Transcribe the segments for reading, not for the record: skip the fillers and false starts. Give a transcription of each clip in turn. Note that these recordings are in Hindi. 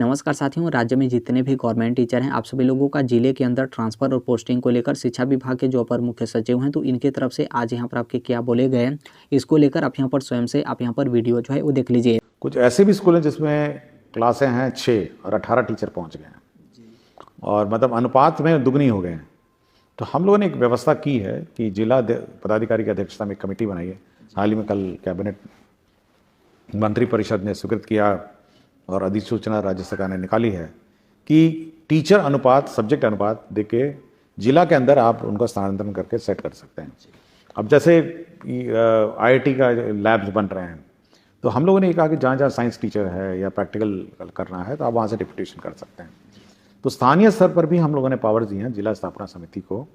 नमस्कार साथियों, राज्य में जितने भी गवर्नमेंट टीचर हैं, आप सभी लोगों का जिले के अंदर ट्रांसफ़र और पोस्टिंग को लेकर शिक्षा विभाग के जो अपर मुख्य सचिव हैं, तो इनकी तरफ से आज यहाँ पर आपके क्या बोले गए हैं, इसको लेकर आप यहाँ पर स्वयं से आप यहाँ पर वीडियो जो है वो देख लीजिए। कुछ ऐसे भी स्कूल हैं जिसमें क्लासें हैं 6 और 18 टीचर पहुंच गए हैं और मतलब अनुपात में दुगनी हो गए हैं। तो हम लोगों ने एक व्यवस्था की है कि जिला पदाधिकारी की अध्यक्षता में एक कमेटी बनाई है। हाल ही में कल कैबिनेट मंत्री परिषद ने स्वीकृत किया और अधिसूचना राज्य सरकार ने निकाली है कि टीचर अनुपात, सब्जेक्ट अनुपात देके जिला के अंदर आप उनका स्थानांतरण करके सेट कर सकते हैं। अब जैसे IIT का लैब्स बन रहे हैं, तो हम लोगों ने ये कहा कि जहाँ जहाँ साइंस टीचर है या प्रैक्टिकल करना है तो आप वहाँ से डिप्यूटेशन कर सकते हैं। तो स्थानीय स्तर पर भी हम लोगों ने पावर दी हैं जिला स्थापना समिति को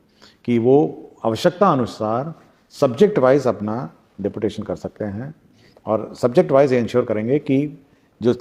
कि वो आवश्यकता अनुसार सब्जेक्ट वाइज अपना डिप्यूटेशन कर सकते हैं और सब्जेक्ट वाइज ये इंश्योर करेंगे कि जो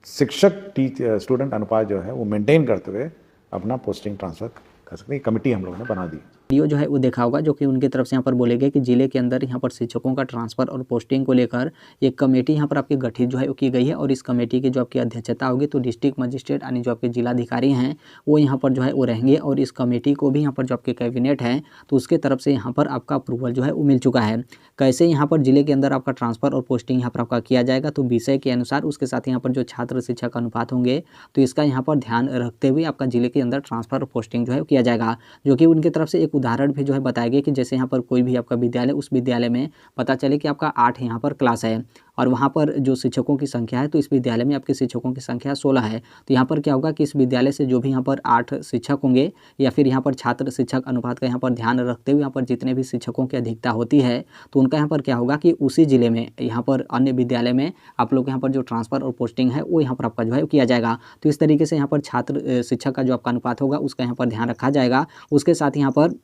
शिक्षक स्टूडेंट अनुपात जो है वो मेंटेन करते हुए अपना पोस्टिंग ट्रांसफ़र कर सकते हैं। कमेटी हम लोगों ने बना दी। वीडियो जो है वो देखा होगा, जो कि उनकी तरफ से यहाँ पर बोले गए कि जिले के अंदर यहाँ पर शिक्षकों का ट्रांसफ़र और पोस्टिंग को लेकर एक कमेटी यहाँ पर आपकी गठित जो है वो की गई है और इस कमेटी की जो आपकी अध्यक्षता होगी तो डिस्ट्रिक्ट मजिस्ट्रेट यानी जो आपके जिलाधिकारी हैं वो यहाँ पर जो है वो रहेंगे और इस कमेटी को भी यहाँ पर जो आपके कैबिनेट है तो उसके तरफ से यहाँ पर आपका अप्रूवल जो है वो मिल चुका है। कैसे यहाँ पर जिले के अंदर आपका ट्रांसफ़र और पोस्टिंग यहाँ पर आपका किया जाएगा, तो विषय के अनुसार उसके साथ यहाँ पर जो छात्र शिक्षक अनुपात होंगे तो इसका यहाँ पर ध्यान रखते हुए आपका जिले के अंदर ट्रांसफ़र और पोस्टिंग जो है किया जाएगा। जो कि उनकी तरफ से एक उदाहरण भी जो है बताया गया कि जैसे यहाँ पर कोई भी आपका विद्यालय, उस विद्यालय में पता चले कि आपका 8 यहाँ पर क्लास है और वहाँ पर जो शिक्षकों की संख्या है तो इस विद्यालय में आपके शिक्षकों की संख्या 16 है। तो यहाँ पर क्या होगा कि इस विद्यालय से जो भी यहाँ पर 8 शिक्षक होंगे या फिर यहाँ पर छात्र शिक्षक अनुपात का यहाँ पर ध्यान रखते हुए यहाँ पर जितने भी शिक्षकों की अधिकता होती है तो उनका यहाँ पर क्या होगा कि उसी जिले में यहाँ पर अन्य विद्यालय में आप लोग यहाँ पर जो ट्रांसफ़र और पोस्टिंग है वो यहाँ पर आपका जो है किया जाएगा। तो इस तरीके से यहाँ पर छात्र शिक्षक का जो आपका अनुपात होगा उसका यहाँ पर ध्यान रखा जाएगा। उसके साथ यहाँ पर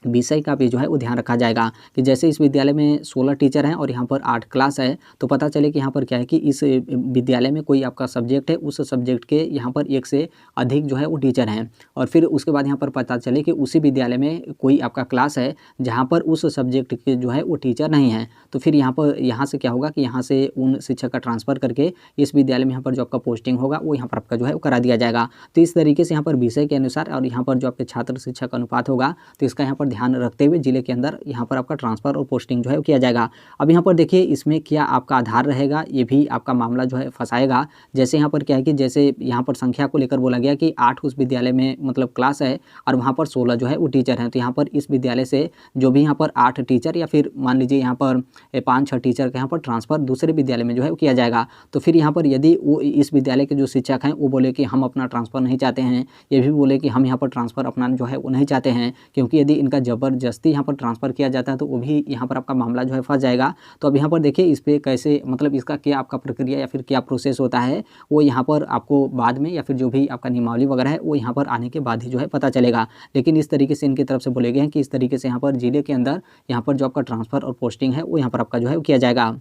विषय का भी जो है वो ध्यान रखा जाएगा कि जैसे इस विद्यालय में 16 टीचर हैं और यहाँ पर 8 क्लास है तो पता चले कि यहाँ पर क्या है कि इस विद्यालय में कोई आपका सब्जेक्ट है, उस सब्जेक्ट के यहाँ पर 1 से अधिक जो है वो टीचर हैं और फिर उसके बाद यहाँ पर पता चले कि उसी विद्यालय में कोई आपका क्लास है जहाँ पर उस सब्जेक्ट के जो है वो टीचर नहीं है। तो फिर यहाँ से क्या होगा कि यहाँ से उन शिक्षक का ट्रांसफ़र करके इस विद्यालय में यहाँ पर जो आपका पोस्टिंग होगा वो यहाँ पर आपका जो है वो करा दिया जाएगा। तो इस तरीके से यहाँ पर विषय के अनुसार और यहाँ पर जो आपके छात्र शिक्षक अनुपात होगा तो इसका यहाँ पर ध्यान रखते हुए जिले के अंदर यहाँ पर आपका ट्रांसफ़र और पोस्टिंग जो है किया जाएगा। अब यहाँ पर देखिए इसमें क्या आपका आधार रहेगा, ये भी आपका मामला जो है फंसाएगा। जैसे यहाँ पर क्या है कि जैसे यहाँ पर संख्या को लेकर बोला गया कि 8 उस विद्यालय में मतलब क्लास है और वहाँ पर 16 जो है वो टीचर हैं। तो यहाँ पर इस विद्यालय से जो भी यहाँ पर 8 टीचर या फिर मान लीजिए यहाँ पर 5-6 टीचर का यहाँ पर ट्रांसफ़र दूसरे विद्यालय में जो है किया जाएगा। तो फिर यहाँ पर यदि वो इस विद्यालय के जो शिक्षक हैं वो बोले कि हम अपना ट्रांसफ़र नहीं चाहते हैं, ये भी बोले कि हम यहाँ पर ट्रांसफ़र अपना जो है वो नहीं चाहते हैं, क्योंकि यदि इनका ज़बरदस्ती यहाँ पर ट्रांसफ़र किया जाता है तो वो भी यहाँ पर आपका मामला जो है फंस जाएगा। तो अब यहाँ पर देखिए इस पर कैसे मतलब इसका क्या आपका प्रक्रिया या फिर क्या प्रोसेस होता है वो यहाँ पर आपको बाद में या फिर जो भी आपका नियमावली वगैरह है वो यहाँ पर आने के बाद ही जो है पता चलेगा। लेकिन इस तरीके से इनकी तरफ से बोले गए हैं कि इस तरीके से यहाँ पर जिले के अंदर यहाँ पर जो आपका ट्रांसफ़र और पोस्टिंग है वो यहाँ पर आपका जो है किया जाएगा।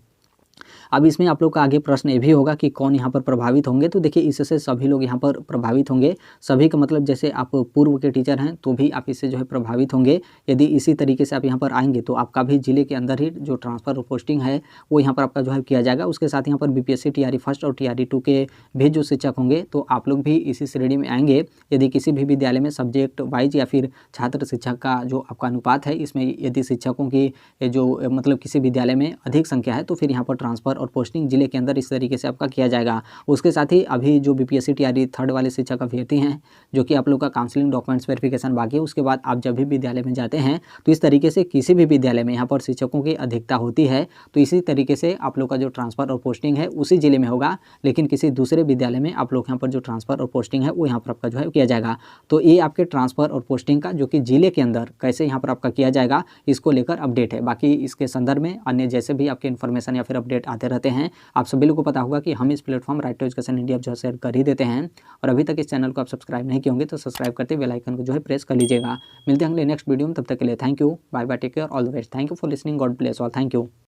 अब इसमें आप लोग का आगे प्रश्न ये भी होगा कि कौन यहाँ पर प्रभावित होंगे, तो देखिए इससे सभी लोग यहाँ पर प्रभावित होंगे। सभी का मतलब जैसे आप पूर्व के टीचर हैं तो भी आप इससे जो है प्रभावित होंगे। यदि इसी तरीके से आप यहाँ पर आएंगे तो आपका भी जिले के अंदर ही जो ट्रांसफ़र और पोस्टिंग है वो यहाँ पर आपका जो है किया जाएगा। उसके साथ यहाँ पर BPSC TRE फर्स्ट और TRE 2 के भी जो शिक्षक होंगे तो आप लोग भी इसी श्रेणी में आएंगे। यदि किसी भी विद्यालय में सब्जेक्ट वाइज या फिर छात्र शिक्षक का जो आपका अनुपात है इसमें यदि शिक्षकों की जो मतलब किसी विद्यालय में अधिक संख्या है तो फिर यहाँ पर ट्रांसफ़र और पोस्टिंग जिले के अंदर इस तरीके से आपका किया जाएगा। उसके साथ ही अभी जो BPSC TRE 3rd वाले शिक्षक अभ्यर्थी हैं जो कि आप लोग का काउंसलिंग डॉक्यूमेंट्स वेरिफिकेशन बाकी है, उसके बाद आप जब भी विद्यालय में जाते हैं तो इस तरीके से किसी भी विद्यालय में यहाँ पर शिक्षकों की अधिकता होती है तो इसी तरीके से आप लोग का जो ट्रांसफ़र और पोस्टिंग है उसी जिले में होगा, लेकिन किसी दूसरे विद्यालय में आप लोग यहाँ पर जो ट्रांसफ़र और पोस्टिंग है वो यहाँ पर आपका जो है किया जाएगा। तो ये आपके ट्रांसफ़र और पोस्टिंग का जो कि जिले के अंदर कैसे यहाँ पर आपका किया जाएगा इसको लेकर अपडेट है। बाकी इसके संदर्भ में अन्य जैसे भी आपके इन्फॉर्मेशन या फिर अपडेट आते रहते हैं, आप सभी लोगों को पता होगा कि हम इस platform right to education India जो शेयर कर ही देते हैं। और अभी तक इस चैनल को आप सब्सक्राइब नहीं किए होंगे तो सब्सक्राइब करते बेल आइकन को जो है प्रेस कर लीजिएगा। मिलते हैं अगले नेक्स्ट वीडियो में, तब तक के लिए thank you, bye bye, take care, all the best. Thank you for listening, God bless all, thank you.